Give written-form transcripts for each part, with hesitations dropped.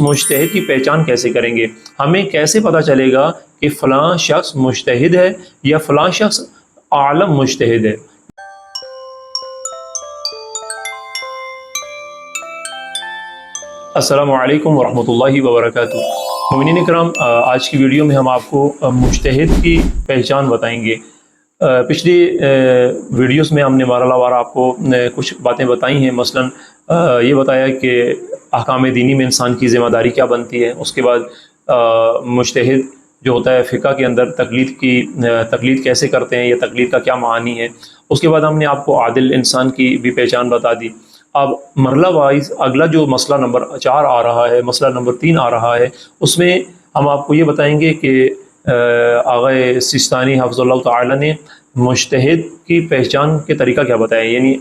मुजतहिद की पहचान कैसे करेंगे? हमें कैसे पता चलेगा कि फ़लाँ शख्स मुजतहिद है या फ़लाँ शख्स आलम मुजतहिद है? अस्सलामु अलैकुम वरहमतुल्लाहि वबरकातुहू। मोमिनीन इकराम, आज की वीडियो में हम आपको मुजतहिद की पहचान बताएंगे। पिछली वीडियोस में हमने वार आपको कुछ बातें बताई हैं। मसलन ये बताया कि अहकाम दीनी में इंसान की ज़िम्मेदारी क्या बनती है। उसके बाद मुजतहिद जो होता है फ़िक़्ह के अंदर तक़लीद कैसे करते हैं या तक़लीद का क्या मानी है। उसके बाद हमने आपको आदिल इंसान की भी पहचान बता दी। अब मरला वाइज अगला जो मसला नंबर 4 आ रहा है, मसला नंबर 3 आ रहा है, उसमें हम आपको ये बताएंगे कि आग़ा सिस्तानी हफ़्ज़हुल्लाह ताला ने मुजतहिद की पहचान के तरीका क्या बताया। यानी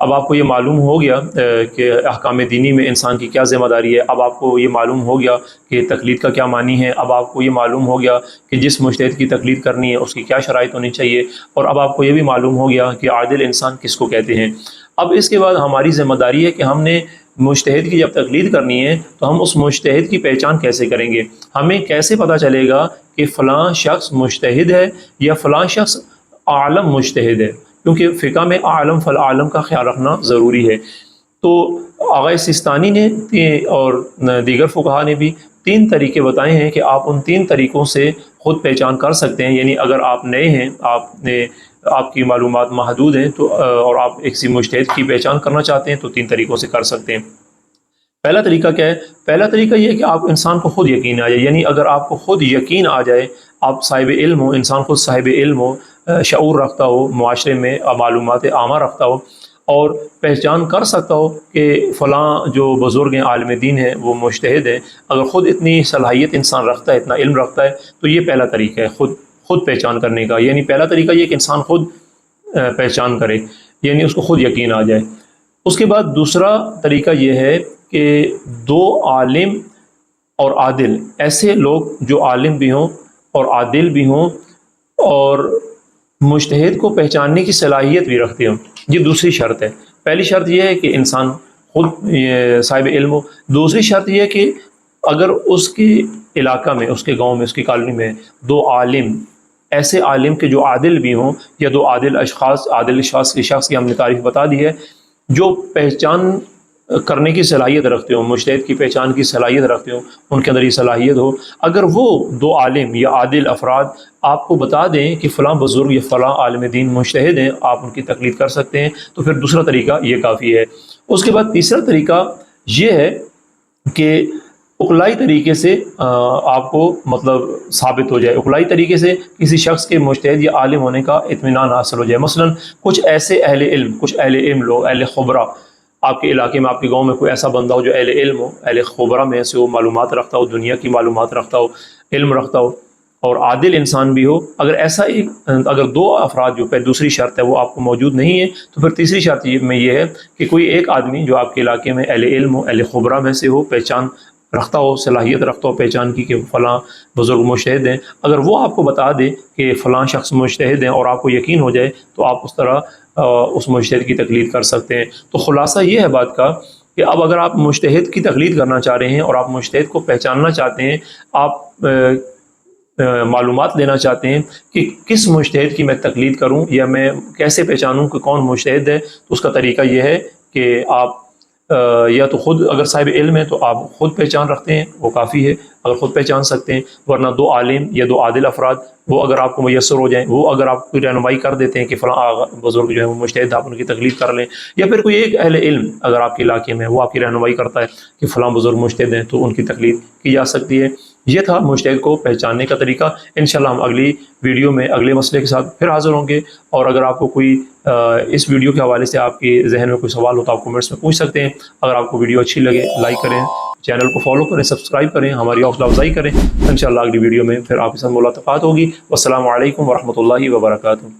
अब आपको ये मालूम हो गया कि अहकाम दीनी में इंसान की क्या ज़िम्मेदारी है। अब आपको ये मालूम हो गया कि तक़लीद का क्या मानी है। अब आपको ये मालूम हो गया कि जिस मुजतहिद की तक़लीद करनी है उसकी क्या शराइत होनी चाहिए। और अब आपको ये भी मालूम हो गया कि आदिल इंसान किसको कहते हैं। अब इसके बाद हमारी ज़िम्मेदारी है कि हमने मुजतहिद की जब तक़लीद करनी है तो हम उस मुजतहिद की पहचान कैसे करेंगे। हमें कैसे पता चलेगा कि फ़लाँ शख्स मुजतहिद है या फ़लाँ शख्स आलम मुजतहिद है, क्योंकि फ़िक़्ह में आलम फ़ल आलम का ख्याल रखना ज़रूरी है। तो आग़ा सिस्तानी ने और दीगर फ़ुक़हा ने भी 3 तरीके बताए हैं कि आप उन 3 तरीक़ों से ख़ुद पहचान कर सकते हैं। यानी अगर आप नए हैं, आपकी मालूमात महदूद हैं तो और आप किसी मुजतहिद की पहचान करना चाहते हैं तो 3 तरीक़ों से कर सकते हैं। पहला तरीका क्या है? पहला तरीका ये है कि आप इंसान को ख़ुद यकीन आ जाए। यानी अगर आपको ख़ुद यकीन आ जाए, आप साहिब इल्म हो, इंसान खुद साहिब इल्म हो, शऊर रखता हो, मुआशरे में मालूमात आमा रखता हो और पहचान कर सकता हो कि फ़लाँ जो बुज़ुर्ग हैं, आलिम दीन है, वो मुजतहिद है। अगर ख़ुद इतनी सलाहियत इंसान रखता है, इतना इल्म रखता है, तो ये पहला तरीका है ख़ुद पहचान करने का। यानी पहला तरीका ये कि इंसान ख़ुद पहचान करे, यानी उसको ख़ुद यकीन आ जाए। उसके बाद दूसरा तरीका ये है कि 2 आलिम और आदिल, ऐसे लोग जो आलिम भी हों और आदिल भी हों और मुजतहिद को पहचानने की सलाहियत भी रखते हों। ये दूसरी शर्त है। पहली शर्त यह है कि इंसान खुद साहिब इल्म हो। दूसरी शर्त यह है कि अगर उसके इलाका में, उसके गांव में, उसकी कॉलोनी में 2 आलिम, ऐसे आलिम के जो आदिल भी हों या 2 आदिल शख्स की हमने तारीफ़ बता दी है, जो पहचान करने की सलाहियत रखते हो, मुजतहिद की पहचान की सलाहियत रखते हो, उनके अंदर ये सलाहियत हो। अगर वो 2 आलिम या आदिल अफराद आपको बता दें कि फ़लाँ बुज़ुर्ग या फ़लाँ आलिम दीन मुजतहिद हैं, आप उनकी तक़लीद कर सकते हैं, तो फिर दूसरा तरीका ये काफ़ी है। उसके बाद तीसरा तरीका ये है कि उक़लाई तरीके से आपको मतलब साबित हो जाए, उक़लाई तरीके से किसी शख्स के मुजतहिद या आलिम होने का इत्मीनान हासिल हो जाए। मसलन कुछ ऐसे अहले इल्म लोग, अहले ख़ुबरा, आपके इलाके में, आपके गांव में कोई ऐसा बंदा हो जो अहले इल्म हो, अहले ख़ुबरा में से हो, मालूमात रखता हो, दुनिया की मालूमात रखता हो, इल्म रखता हो और आदिल इंसान भी हो। अगर 2 अफराद, जो दूसरी शर्त है वो आपको मौजूद नहीं है, तो फिर तीसरी शर्त ये है कि कोई एक आदमी जो आपके इलाके में अहले इल्म हो, अहले ख़ुबरा में से हो, पहचान रखता हो, सलाहियत रखता हो पहचान की कि फ़लाँ बुज़ुर्ग मुजतहिद हैं, अगर वो आपको बता दे कि फ़लाँ शख्स मुजतहिद हैं और आपको यकीन हो जाए, तो आप उस तरह उस मुजतहिद की तक़लीद कर सकते हैं। तो ख़ुलासा ये है बात का कि अब अगर आप मुजतहिद की तक़लीद करना चाह रहे हैं और आप मुजतहिद को पहचानना चाहते हैं, आप मालूमात लेना चाहते हैं कि किस मुजतहिद की मैं तक़लीद करूं या मैं कैसे पहचानूं कि कौन मुजतहिद है, तो उसका तरीका यह है कि आप या तो ख़ुद, अगर साहिब इल्म है तो आप ख़ुद पहचान रखते हैं, वो काफ़ी है अगर ख़ुद पहचान सकते हैं। वरना 2 आलिम या 2 आदिल अफराद, वो अगर आपको मुयस्सर हो जाएँ, वो अगर आपको रहनुमाई कर देते हैं कि फ़लाँ बुज़ुर्ग जो है वो मुजतहिद, आप उनकी तक़लीद कर लें। या फिर कोई एक अहले इल्म अगर आपके इलाके में, वो आपकी रहनुमाई करता है कि फ़लाँ बुज़ुर्ग मुजतहिद हैं, तो उनकी तक़लीद की जा सकती है। ये था मुजतहिद को पहचानने का तरीका। इंशाअल्लाह हम अगली वीडियो में अगले मसले के साथ फिर हाज़िर होंगे। और अगर आपको कोई इस वीडियो के हवाले से आपके जहन में कोई सवाल हो तो आप कमेंट्स में पूछ सकते हैं। अगर आपको वीडियो अच्छी लगे, लाइक करें, चैनल को फॉलो करें, सब्सक्राइब करें, हमारी हौसला अफजाई करें। इंशाअल्लाह अगली वीडियो में फिर आपके साथ मुलाकात होगी। वस्सलामु अलैकुम वरहमतुल्लाहि वबरकातुहू।